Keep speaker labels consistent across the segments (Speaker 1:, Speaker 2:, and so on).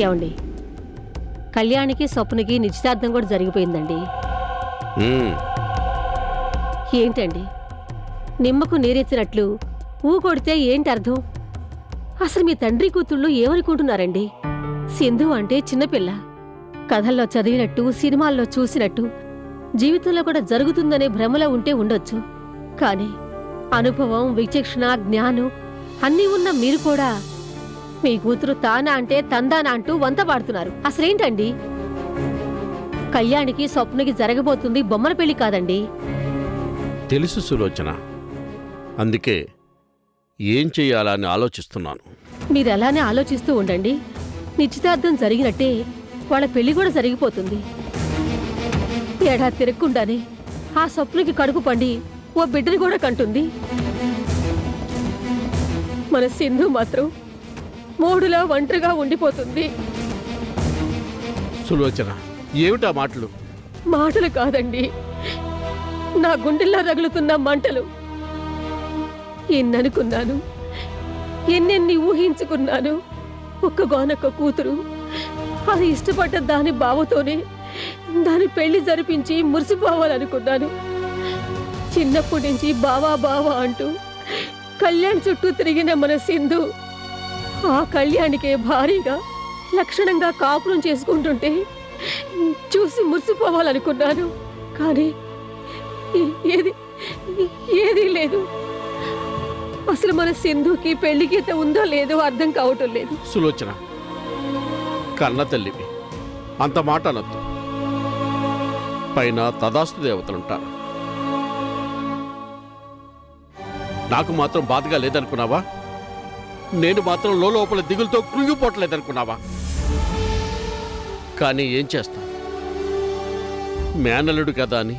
Speaker 1: ఏమండి, కళ్యాణికి స్వప్నకి నిశ్చితార్థం కూడా జరిగిపోయిందండి. ఏంటండి నిమ్మకు నీరెత్తినట్లు ఊ కొడితే ఏంటి అర్థం? అసలు మీ తండ్రి కూతుళ్ళు ఏమనుకుంటున్నారండి? సింధు అంటే చిన్నపిల్ల. కథల్లో చదివినట్టు, సినిమాల్లో చూసినట్టు జీవితంలో కూడా జరుగుతుందనే భ్రమలో ఉంటే ఉండొచ్చు. కానీ అనుభవం, విచక్షణ, జ్ఞానం అన్నీ ఉన్న మీరు కూడా మీ కూతురు తానా అంటే తందానా అంటూ వంత పాడుతున్నారు. అసలేంటండి? కళ్యాణికి స్వప్నకి జరగబోతుంది బొమ్మల పెళ్లి కాదండి.
Speaker 2: తెలుసు సులోచన, అందుకే ఏం చెయ్యాలా అని ఆలోచిస్తున్నాను.
Speaker 1: మీరలానే ఆలోచిస్తూ ఉండండి. నిశ్చితార్థం జరిగినట్టే వాళ్ళ పెళ్లి కూడా జరిగిపోతుంది. ఏడాది తిరగకుండానే ఆ స్వప్నకి కడుపు పండి ఓ బిడ్డని కూడా కంటుంది. మన సింధు మాత్రం మూడులా ఒంటరిగా ఉండిపోతుంది.
Speaker 2: సులోచన, ఏమిటా మాటలు?
Speaker 1: మాటలు కాదండి, నా గుండెల్లో రగులుతున్న మంటలు. ఎన్ననుకున్నాను, ఎన్నెన్ని ఊహించుకున్నాను. ఒక్కగానొక్క కూతురు, అది ఇష్టపడ్డ దాని బావతోనే దాని పెళ్లి జరిపించి మురిసిపోవాలనుకున్నాను. చిన్నప్పటి నుంచి బావా బావా అంటూ కళ్యాణ్ చుట్టూ తిరిగిన మన సింధు ఆ కళ్యాణికే భారీగా లక్షణంగా కాపురం చేసుకుంటుంటే చూసి మురిసిపోవాలనుకున్నాను. కానీ ఏదీ లేదు. అసలు మన సింధుకి పెళ్లి గీత ఉందో లేదో అర్థం కావటం లేదు.
Speaker 2: సులోచన, కన్న తల్లివి, అంత మాట అనొద్దు. పైన తదాస్తు దేవతలుంటారు. నాకు మాత్రం బాధగా లేదనుకున్నావా? నేను మాత్రం లోపల దిగులతో కృంగిపోవట్లేదనుకున్నావా? కానీ ఏం చేస్తా, మేనలుడు కదా అని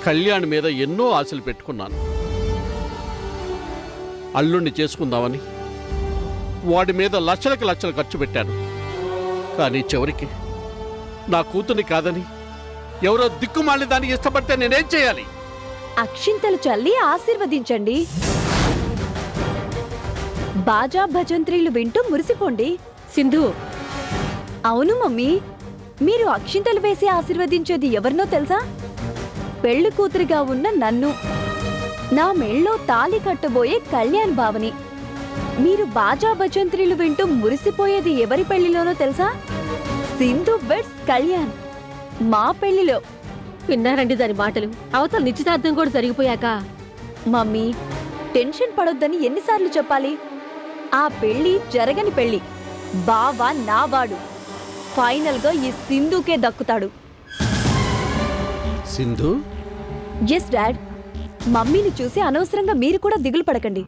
Speaker 2: కళ్యాణ్ మీద ఎన్నో ఆశలు పెట్టుకున్నాను. అల్లుణ్ణి చేసుకుందామని వాడి మీద లక్షలకు లక్షలు ఖర్చు పెట్టాను. కానీ చివరికి నా కూతుర్ని కాదని ఎవరో దిక్కుమాలి దానికి ఇష్టపడితే నేనేం చేయాలి?
Speaker 3: అక్షింతలు చల్లి ఆశీర్వదించండి. బాజా భజంత్రీలు వింటూ మురిసిపోండి.
Speaker 1: సింధు,
Speaker 3: అవును మమ్మీ, మీరు అక్షింతలు వేసి ఆశీర్వదించేది ఎవరినో తెలుసా? పెళ్లి కూతురిగా ఉన్న నన్ను, నా మెళ్ళో తాళి కట్టబోయే కళ్యాణ్ బావని. మీరు బాజా భజంత్రీలు వింటూ మురిసిపోయేది ఎవరి పెళ్లిలోనో తెలుసా? సింధు వెడ్స్ కళ్యాణ్, మా పెళ్లిలో.
Speaker 1: విన్నారండి దాని మాటలు? అవతల నిశ్చితార్థం కూడా జరిగిపోయాక
Speaker 3: మమ్మీ, టెన్షన్ పడొద్దని ఎన్నిసార్లు చెప్పాలి? ఆ పెళ్లి జరగని పెళ్లి. బావ నావాడు. ఫైనల్ గా ఈ సింధుకే దక్కుతాడు.
Speaker 2: సింధు?
Speaker 3: Yes dad. మమ్మీని చూసి అనవసరంగా మీరు కూడా దిగులు పడకండి.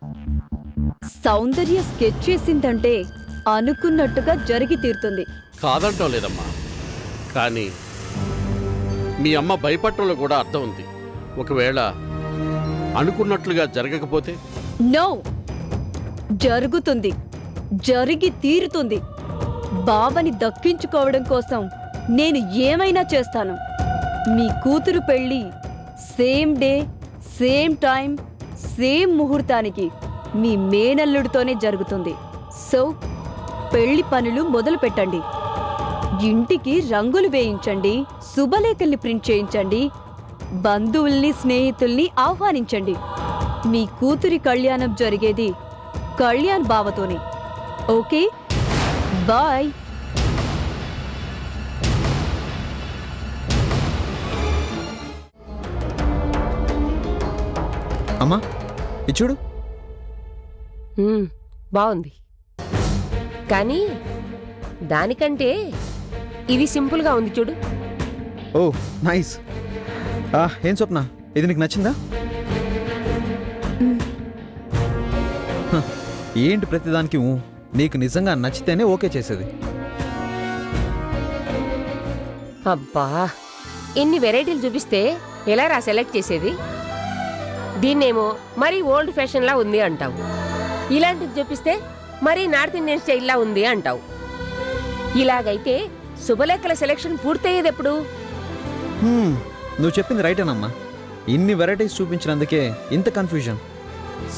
Speaker 3: సౌందర్య స్కెచ్ చేసిందంటే అనుకున్నట్టుగా జరిగి తీరుతుంది.
Speaker 2: కాదంటాం లేదమ్మా, కానీ మీ అమ్మ భయపడటంలో కూడా అర్థం ఉంది. ఒకవేళ అనుకున్నట్లుగా జరగకపోతే?
Speaker 3: నో, జరుగుతుంది, జరిగి తీరుతుంది. బావని దక్కించుకోవడం కోసం నేను ఏమైనా చేస్తాను. మీ కూతురు పెళ్లి same day, same time, same ముహూర్తానికి మీ మేనల్లుడితోనే జరుగుతుంది. సో పెళ్లి పనులు మొదలు పెట్టండి. ఇంటికి రంగులు వేయించండి, శుభలేఖల్ని ప్రింట్ చేయించండి, బంధువుల్ని, స్నేహితుల్ని ఆహ్వానించండి. మీ కూతురి కళ్యాణం జరిగేది కళ్యాణ్ బావతోనే. Okay, bye.
Speaker 4: అమ్మా, ఇది చూడు.
Speaker 5: బాగుంది, కానీ దానికంటే ఇది సింపుల్గా ఉంది చూడు.
Speaker 4: ఓ నైస్. ఏం స్వప్న, ఇది నీకు నచ్చిందా? ఏంటి ప్రతిదానికి నీకు నిజంగా నచ్చితేనే ఓకే చేసేది.
Speaker 5: అబ్బా, ఎన్ని వెరైటీలు చూపిస్తే ఎలా రా సెలెక్ట్ చేసేది? దీన్నేమో మరీ ఓల్డ్ ఫ్యాషన్లా ఉంది అంటావు, ఇలాంటివి చూపిస్తే మరీ నార్త్ ఇండియన్ స్టైల్లా ఉంది అంటావు. ఇలాగైతే శుభలేఖల సెలెక్షన్ పూర్తయ్యేది ఎప్పుడు?
Speaker 4: నువ్వు చెప్పింది రైటేనమ్మా. ఇన్ని వెరైటీస్ చూపించినందుకే ఇంత కన్ఫ్యూజన్.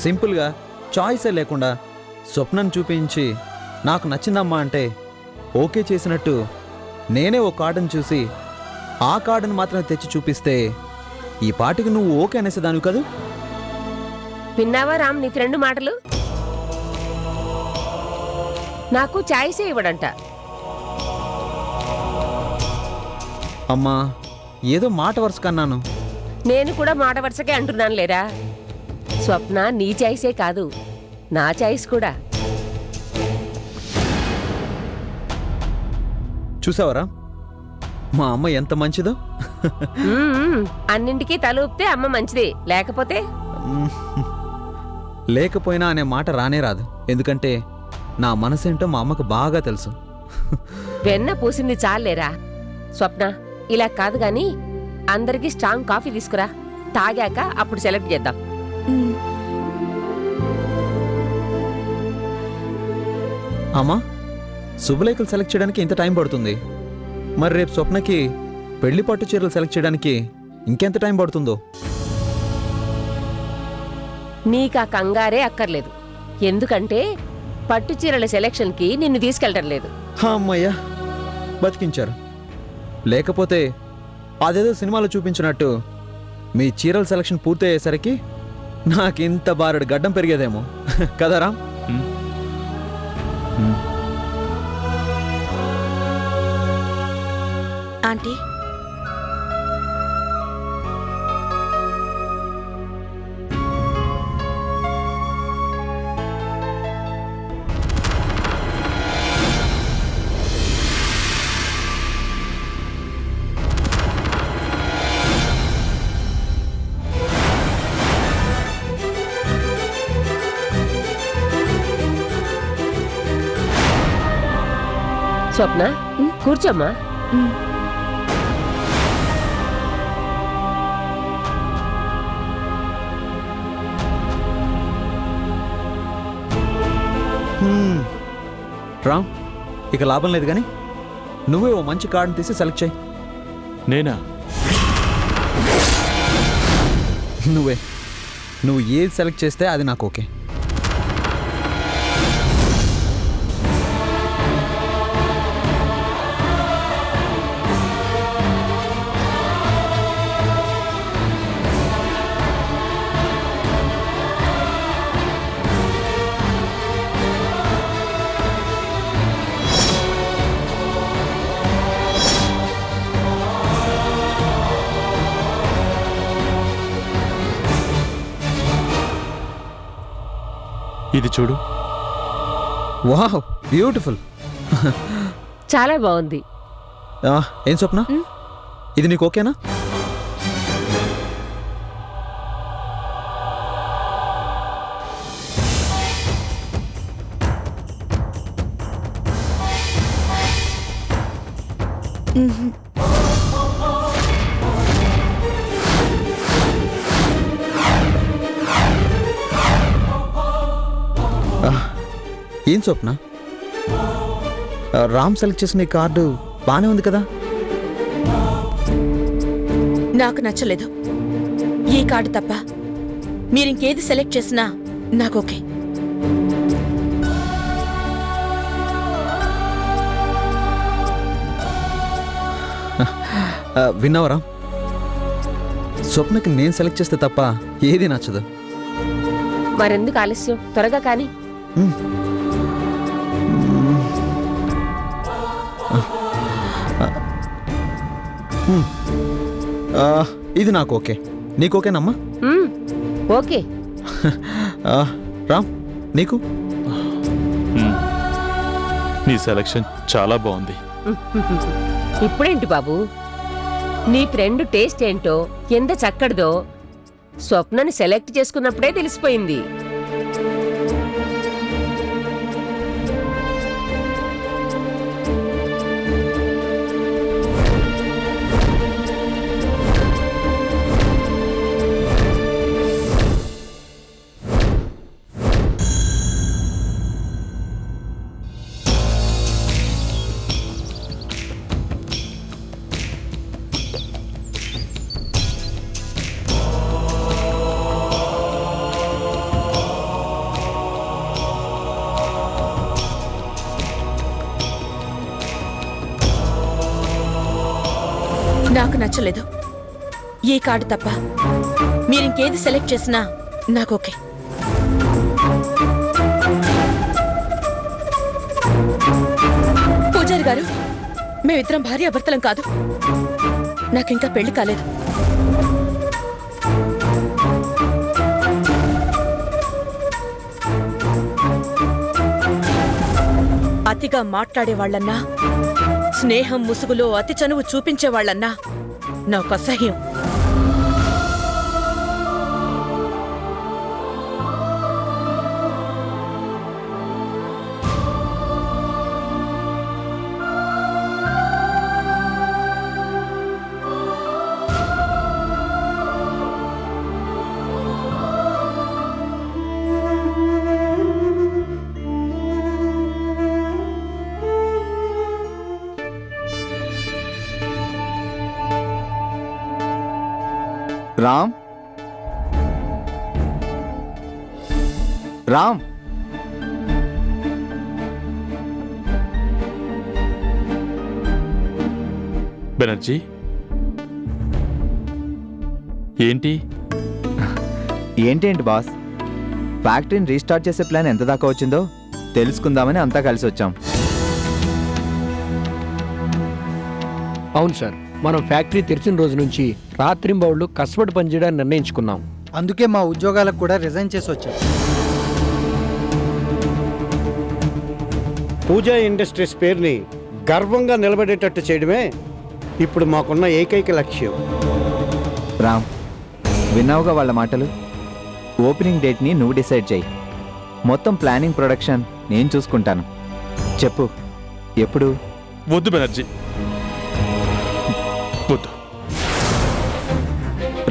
Speaker 4: సింపుల్గా చాయిసే లేకుండా స్వప్నం చూపించి నాకు నచ్చిందమ్మా అంటే ఓకే చేసినట్టు నేనే ఓ కార్డును చూసి ఆ కార్డును మాత్రం తెచ్చి చూపిస్తే ఈ పాటికి నువ్వు ఓకే అనేసేదానివి కదూ?
Speaker 5: విన్నావా రామ్ నీ ఫ్రెండ్ మాటలు? నాకు ఛాయిసే ఇవ్వడంట.
Speaker 4: అమ్మా, ఏదో మాట వరుస కన్నాను.
Speaker 5: నేను కూడా మాట వరుసకే అంటున్నాను లేరా. స్వప్న నీ ఛాయిసే కాదు, నా ఛాయిస్ కూడా.
Speaker 4: చూసావరా మా అమ్మ ఎంత మంచిదో?
Speaker 5: అన్నింటికీ తల ఊపితే అమ్మ మంచిది, లేకపోతే
Speaker 4: లేకపోయినా అనే మాట రానే రాదు. ఎందుకంటే నా మనసేంటో మా అమ్మకు బాగా తెలుసు.
Speaker 5: వెన్న పూసింది చాలేరా. స్వప్న ఇలా కాదు గాని అందరికీ స్ట్రాంగ్ కాఫీ తీసుకురా, తాగాక అప్పుడు సెలెక్ట్ చేద్దాం.
Speaker 4: అమ్మా, శుభలేఖలు సెలెక్ట్ చేయడానికి ఇంత టైం పడుతుంది. మరి రేపు స్వప్నకి పెళ్లి పట్టు చీరలు సెలెక్ట్ చేయడానికి ఇంకెంత టైం పడుతుందో?
Speaker 5: నీకా కంగారే అక్కర్లేదు, ఎందుకంటే పట్టు చీరల సెలెక్షన్కి నిన్ను తీసుకెళ్ళటం లేదు.
Speaker 4: అమ్మయ్యా, బతికించారు. లేకపోతే అదేదో సినిమాలో చూపించినట్టు మీ చీరల సెలక్షన్ పూర్తయ్యేసరికి నాకింత బారుడు గడ్డం పెరిగేదేమో కదరా?
Speaker 6: ఆంటీ,
Speaker 5: స్వప్న కూర్చోమ్మా.
Speaker 4: రామ్, ఇక లాభం లేదు కానీ నువ్వే ఓ మంచి కార్డుని తీసి సెలెక్ట్ చేయి.
Speaker 7: నేనా?
Speaker 4: నువ్వు ఏది సెలెక్ట్ చేస్తే అది నాకు ఓకే.
Speaker 7: ఇది చూడు.
Speaker 4: Wow, beautiful.
Speaker 5: చాలా బాగుంది.
Speaker 4: ఏం స్వప్న, ఇది నీకు ఓకేనా? ఏం స్వప్న, రామ్ సెలెక్ట్ చేసిన ఈ కార్డు బానే ఉంది కదా?
Speaker 6: నాకు నచ్చలేదు. ఈ కార్డు తప్ప మీరింకేది సెలెక్ట్ చేసినా నాకు ఓకే.
Speaker 4: విన్నావరా, స్వప్నకి నేను సెలెక్ట్ చేస్తే తప్ప ఏది నచ్చదు.
Speaker 5: మరెందుకు ఆలస్యం, త్వరగా కానీ.
Speaker 4: ఇది నాకు ఓకే. నీకు ఓకేనమ్మా?
Speaker 5: ఓకే.
Speaker 4: రామ్, నీకు?
Speaker 7: నీ సెలక్షన్ చాలా బాగుంది.
Speaker 5: ఇప్పుడేంటి బాబు, నీ ఫ్రెండ్ టేస్ట్ ఏంటో ఎంత చక్కడిదో స్వప్నని సెలెక్ట్ చేసుకున్నప్పుడే తెలిసిపోయింది.
Speaker 6: నచ్చలేదు. ఈ కార్డు తప్ప మీరింకేది సెలెక్ట్ చేసినా నాకు ఓకే. పూజారి గారు, మేమిద్దరం భార్యాభర్తలం కాదు. నాకింకా పెళ్లి కాలేదు. అతిగా మాట్లాడేవాళ్లన్నా, స్నేహం ముసుగులో అతి చనువు చూపించేవాళ్లన్నా నాకు అసహ్యం.
Speaker 4: రామ్, రామ్,
Speaker 7: బెనర్జీ, ఏంటి?
Speaker 4: ఏంటేంటి బాస్, ఫ్యాక్టరీని రీస్టార్ట్ చేసే ప్లాన్ ఎంత దాకా వచ్చిందో తెలుసుకుందామని అంతా కలిసి వచ్చాం.
Speaker 8: అవును సార్, మనం ఫ్యాక్టరీ తెరిచిన రోజు నుంచి రాత్రింబౌళ్ళు కష్టపడి పనిచేయడానికి నిర్ణయించుకున్నాం.
Speaker 9: అందుకే మా ఉద్యోగాలకు కూడా రిజైన్ చేసి వచ్చాం.
Speaker 10: పూజా ఇండస్ట్రీస్ పేరుని గర్వంగా నిలబడేటట్టు చేయడమే ఇప్పుడు మాకున్న ఏకైక లక్ష్యం.
Speaker 4: రామ్, విన్నావుగా వాళ్ళ మాటలు. ఓపెనింగ్ డేట్ని నువ్వు డిసైడ్ చేయి. మొత్తం ప్లానింగ్, ప్రొడక్షన్ నేను చూసుకుంటాను. చెప్పు, ఎప్పుడు?
Speaker 7: వద్దు బెనర్జీ, వద్దు.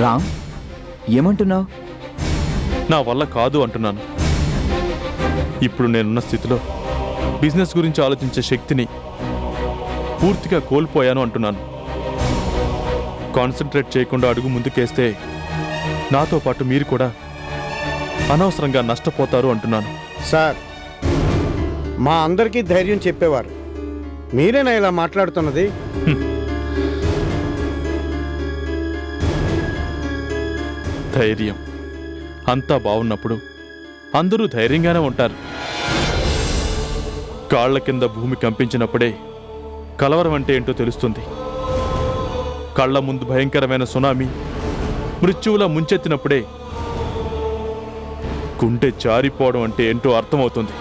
Speaker 4: రామ్, ఏమంటున్నావు?
Speaker 7: నా వల్ల కాదు అంటున్నాను. ఇప్పుడు నేనున్న స్థితిలో బిజినెస్ గురించి ఆలోచించే శక్తిని పూర్తిగా కోల్పోయాను అంటున్నాను. కాన్సన్ట్రేట్ చేయకుండా అడుగు ముందుకేస్తే నాతో పాటు మీరు కూడా అనవసరంగా నష్టపోతారు అంటున్నాను.
Speaker 10: సార్, మా అందరికీ ధైర్యం చెప్పేవారు మీరేనా ఇలా మాట్లాడుతున్నది?
Speaker 7: ధైర్యం అంతా బాగున్నప్పుడు అందరూ ధైర్యంగానే ఉంటారు. కాళ్ల కింద భూమి కంపించినప్పుడే కలవరం అంటే ఏంటో తెలుస్తుంది. కళ్ల ముందు భయంకరమైన సునామీ మృత్యువులా ముంచెత్తినప్పుడే గుండె జారిపోవడం అంటే ఏంటో అర్థమవుతుంది.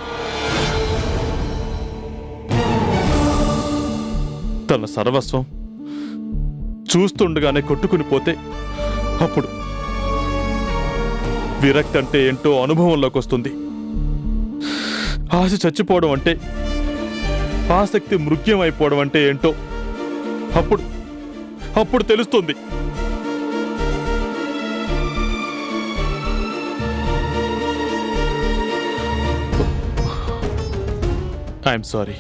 Speaker 7: తన సర్వస్వం చూస్తుండగానే కొట్టుకుని పోతే అప్పుడు విరక్తి అంటే ఏంటో అనుభవంలోకి వస్తుంది. ఆశ చచ్చిపోవడం అంటే, ఆసక్తి మృగ్యం అయిపోవడం అంటే ఏంటో అప్పుడు తెలుస్తుంది. I'm sorry.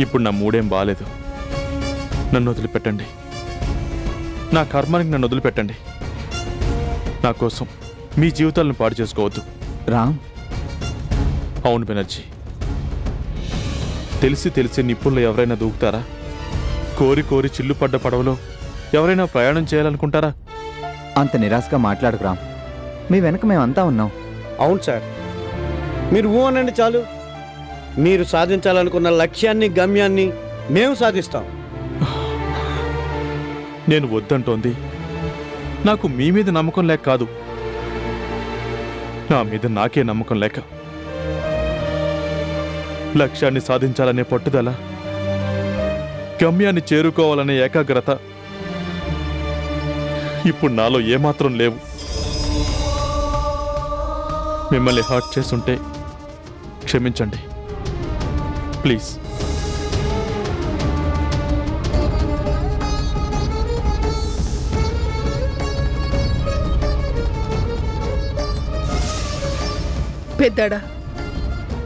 Speaker 7: ఇప్పుడు నా మూడేం బాలేదు. నన్ను వదిలిపెట్టండి. నా కర్మానికి నన్ను వదిలిపెట్టండి. నా కోసం మీ జీవితాలను పాడు చేసుకోవద్దు.
Speaker 4: రామ్,
Speaker 7: అవును బెనర్జీ, తెలిసి నిప్పుల్లో ఎవరైనా దూకుతారా? కోరి కోరి చిల్లుపడ్డ పడవలో ఎవరైనా ప్రయాణం చేయాలనుకుంటారా?
Speaker 4: అంత నిరాశగా మాట్లాడుకు రామ్. మీ వెనక మేమంతా ఉన్నాం.
Speaker 10: అవును సార్, మీరు ఊ అనండి చాలు. మీరు సాధించాలనుకున్న లక్ష్యాన్ని, గమ్యాన్ని మేము సాధిస్తాం.
Speaker 7: నేను వద్దంటోంది నాకు మీ మీద నమ్మకం లేక కాదు, నా మీద నాకే నమ్మకం లేక. లక్ష్యాన్ని సాధించాలనే పట్టుదల, గమ్యాన్ని చేరుకోవాలనే ఏకాగ్రత ఇప్పుడు నాలో ఏమాత్రం లేవు. మిమ్మల్ని హర్ట్ చేసుంటే క్షమించండి ప్లీజ్.
Speaker 11: పెద్దడా,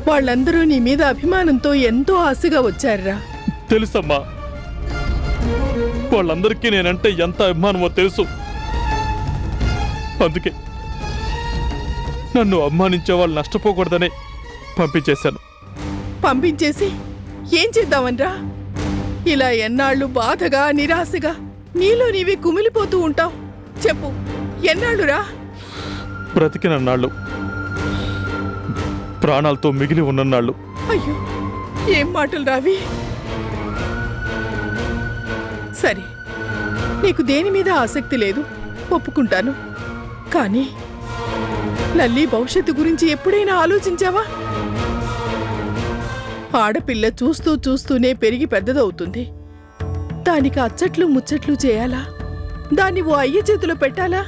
Speaker 11: వాళ్ళందరూ నీ మీద అభిమానంతో ఎంతో ఆశగా వచ్చారురా.
Speaker 7: తెలుసమ్మా, వాళ్ళందరికీ నేనంటే ఎంత అభిమానమో తెలుసు. అందుకే నన్ను అవమానించే వాళ్ళు నష్టపోకూడదనే పంపించేశాను.
Speaker 11: పంపించేసి ఏం చేద్దామనరా? ఇలా ఎన్నాళ్ళు బాధగా నిరాశగా నీలో నీవి కుమిలిపోతూ ఉంటావు? చెప్పు, ఎన్నాళ్ళురా?
Speaker 7: బ్రతికినన్నాళ్ళు, ప్రాణాలతో మిగిలి ఉన్నన్నాళ్ళు.
Speaker 11: అయ్యో, ఏం మాటలు రావి. సరే, నీకు దేని మీద ఆసక్తి లేదు, ఒప్పుకుంటాను. కానీ లల్లి భవిష్యత్తు గురించి ఎప్పుడైనా ఆలోచించావా? ఆడపిల్ల చూస్తూ చూస్తూనే పెరిగి పెద్దదవుతుంది. దానికి అచ్చట్లు ముచ్చట్లు చేయాలా? దాన్ని ఓ అయ్య చేతిలో పెట్టాలా?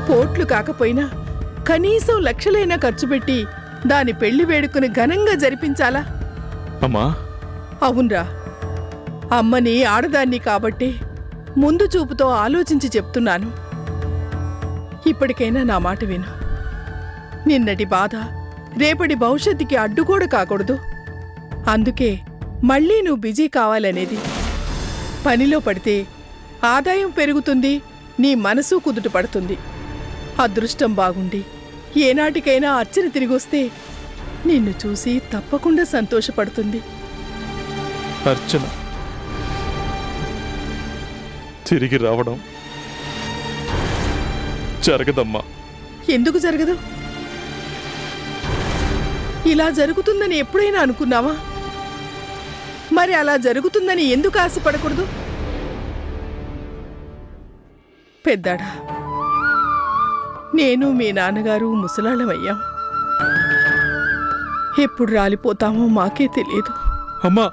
Speaker 11: పోట్లు కాకపోయినా కనీసం లక్షలైనా ఖర్చు పెట్టి దాని పెళ్లి వేడుకను ఘనంగా జరిపించాలా?
Speaker 7: అమ్మా,
Speaker 11: అవునరా, అమ్మని ఆడదాన్ని కాబట్టి ముందు చూపుతో ఆలోచించి చెప్తున్నాను. ఇప్పటికైనా నా మాట విను. నిన్నటి బాధ రేపటి భవిష్యత్తుకి అడ్డుగోడ కాకూడదు. అందుకే మళ్ళీ నువ్వు బిజీ కావాలనేది. పనిలో పడితే ఆదాయం పెరుగుతుంది, నీ మనసు కుదుట పడుతుంది. అదృష్టం బాగుండి ఏనాటికైనా అర్చన తిరిగొస్తే నిన్ను చూసి తప్పకుండా సంతోషపడుతుంది.
Speaker 7: అర్చన తిరిగి రావడం జరగదమ్మా.
Speaker 11: ఎందుకు జరగదు? ఇలా జరుగుతుందని ఎప్పుడైనా అనుకున్నావా? మరి అలా జరుగుతుందని ఎందుకు ఆశపడకూడదు? పెద్దాడా, నేను మీ నాన్నగారు ముసలాళ్ళమయ్యాం. ఎప్పుడు రాలిపోతామో మాకే తెలియదు.
Speaker 7: అమ్మా,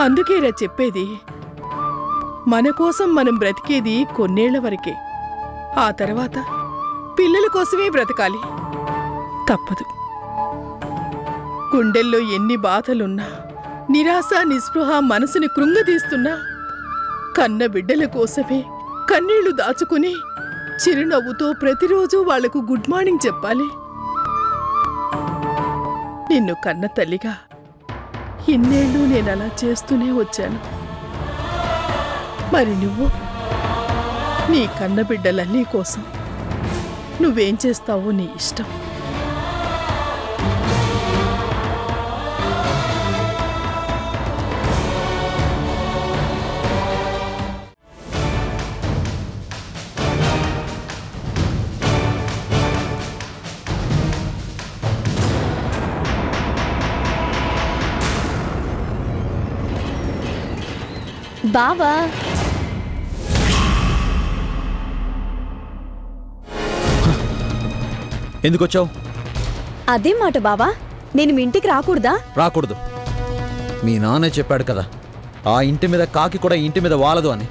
Speaker 11: అందుకేరా చెప్పేది, మన కోసం మనం బ్రతికేది కొన్నేళ్ల వరకే. ఆ తర్వాత పిల్లల కోసమే బ్రతకాలి. తప్పదు. గుండెల్లో ఎన్ని బాధలున్నా, నిరాశ నిస్పృహ మనసుని కృంగదీస్తున్నా, కన్న బిడ్డల కోసమే కన్నీళ్లు దాచుకుని చిరునవ్వుతో ప్రతిరోజు వాళ్లకు గుడ్ మార్నింగ్ చెప్పాలి. నిన్ను కన్న తల్లిగా ఇన్నేళ్ళు నేనలా చేస్తూనే వచ్చాను. మరి నువ్వు నీ కన్నబిడ్డలన్నీ కోసం నువ్వేం చేస్తావో నీ ఇష్టం.
Speaker 3: బావా,
Speaker 4: ఎందుకొచ్చావు?
Speaker 3: అదే మాట బావా, నేను మీ ఇంటికి రాకూడదా?
Speaker 4: రాకూడదు. మీ నాన్నే చెప్పాడు కదా, ఆ ఇంటి మీద కాకి కూడా ఈ ఇంటి మీద వాలదు అని.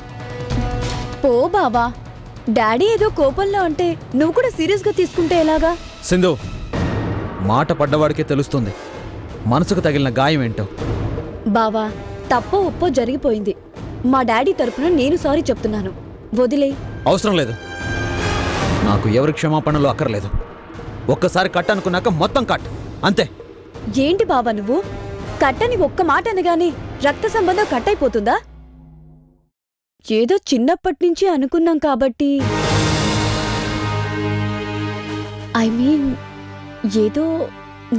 Speaker 3: పో బావా, డాడీ ఏదో కోపంలో అంటే నువ్వు కూడా సీరియస్గా తీసుకుంటే ఎలాగా?
Speaker 4: సింధు, మాట పడ్డవాడికే తెలుస్తుంది మనసుకు తగిలిన గాయం ఏంటో.
Speaker 3: బావా, తప్పో ఒప్పో జరిగిపోయింది. మా డాడీ తరపున నేను సారీ చెప్తున్నాను, వదిలే.
Speaker 4: అవసరం లేదు, నాకు ఎవరి క్షమాపణలు అక్కర్లేదు. ఒక్కసారి కట్ అనుకున్నాక మొత్తం కట్, అంతే.
Speaker 3: ఏంటి బావా నువ్వు? కట్టని ఒక్క మాట అనగానే రక్త సంబంధం కట్ అయిపోతుందా? ఏదో చిన్నప్పటి నుంచి అనుకున్నాం కాబట్టి, ఐ మీన్ ఏదో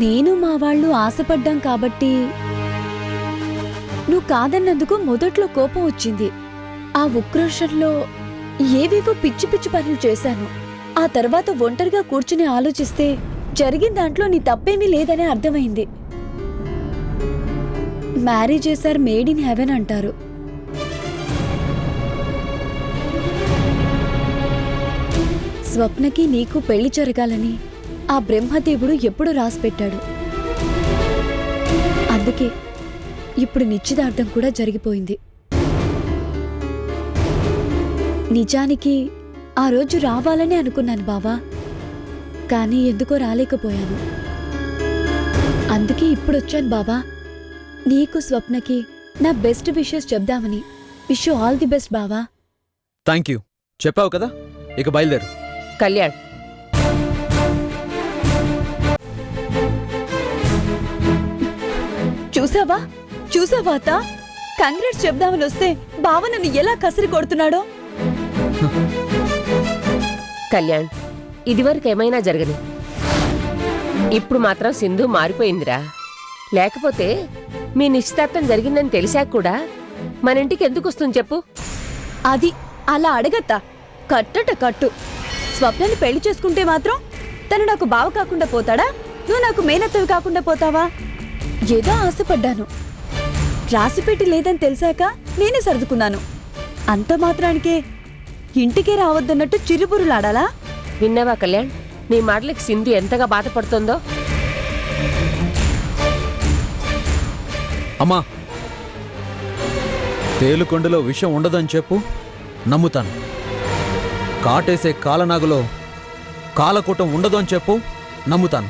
Speaker 3: నేను మా వాళ్ళు ఆశపడ్డాం కాబట్టి నువ్వు కాదన్నందుకు మొదట్లో కోపం వచ్చింది. ఆ ఉక్రోషంలో ఏవేవో పిచ్చి పిచ్చి పనులు చేశాను. ఆ తర్వాత ఒంటరిగా కూర్చుని ఆలోచిస్తే జరిగిన దాంట్లో నీ తప్పేమీ లేదని అర్థమైంది. Marriages are made in heaven అంటారు. స్వప్నకి నీకు పెళ్లి జరగాలని ఆ బ్రహ్మదేవుడు ఎప్పుడు రాసిపెట్టాడు. అందుకే ఇప్పుడు నిశ్చితార్థం కూడా జరిగిపోయింది. నిజానికి ఆ రోజు రావాలని అనుకున్నాను బావా, కానీ ఎందుకో రాలేకపోయాను. అందుకే ఇప్పుడొచ్చాను బావా, నీకు స్వప్నకి నా బెస్ట్ విషెస్ చెప్దామని. Wish you all the best బావా.
Speaker 4: థ్యాంక్ యూ, చెప్పావు కదా, ఇక బయలుదేరు.
Speaker 5: కళ్యాణ్,
Speaker 3: చూసావా చూసావా అత్త, కంగ్రాట్స్ చెప్దామని వస్తే బావ నన్ను ఎలా కసిరి కొడుతున్నాడో.
Speaker 5: కళ్యాణ్, ఇదివరకు ఏమైనా జరగని, ఇప్పుడు మాత్రం సింధు మారిపోయిందిరా. లేకపోతే మీ నిశ్చితార్థం జరిగిందని తెలిసాక కూడా మన ఇంటికి ఎందుకు వస్తుంది చెప్పు?
Speaker 3: అది అలా అడగత్తా, కట్టట కట్టు. స్వప్నని పెళ్లి చేసుకుంటే మాత్రం తను నాకు బావ కాకుండా పోతాడా, నువ్వు నాకు మేనత్తవి కాకుండా పోతావా? ఏదో ఆశపడ్డాను, రాసిపెట్టి లేదని తెలిసాక నేనే సర్దుకున్నాను. అంత మాత్రానికే ఇంటికే రావద్దన్నట్టు చిరుబురులాడాలా?
Speaker 5: విన్నావా కళ్యాణ్, నీ మాటలకి సింధు ఎంతగా బాధపడుతుందో?
Speaker 4: అమ్మా, తేలుకొండలో విషం ఉండదని చెప్పు, నమ్ముతాను. కాటేసే కాలనాగులో కాలకూటం ఉండదు అని చెప్పు, నమ్ముతాను.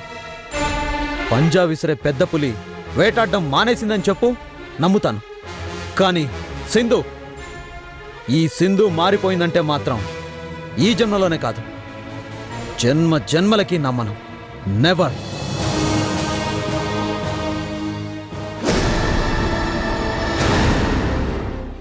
Speaker 4: పంజా విసిరే పెద్ద పులి వేటాడడం మానేసిందని చెప్పు, నమ్ముతాను. కానీ సింధు, ఈ సింధు మారిపోయిందంటే మాత్రం ఈ జన్మలోనే కాదు, జన్మ జన్మలకి నమ్మను. నెవర్.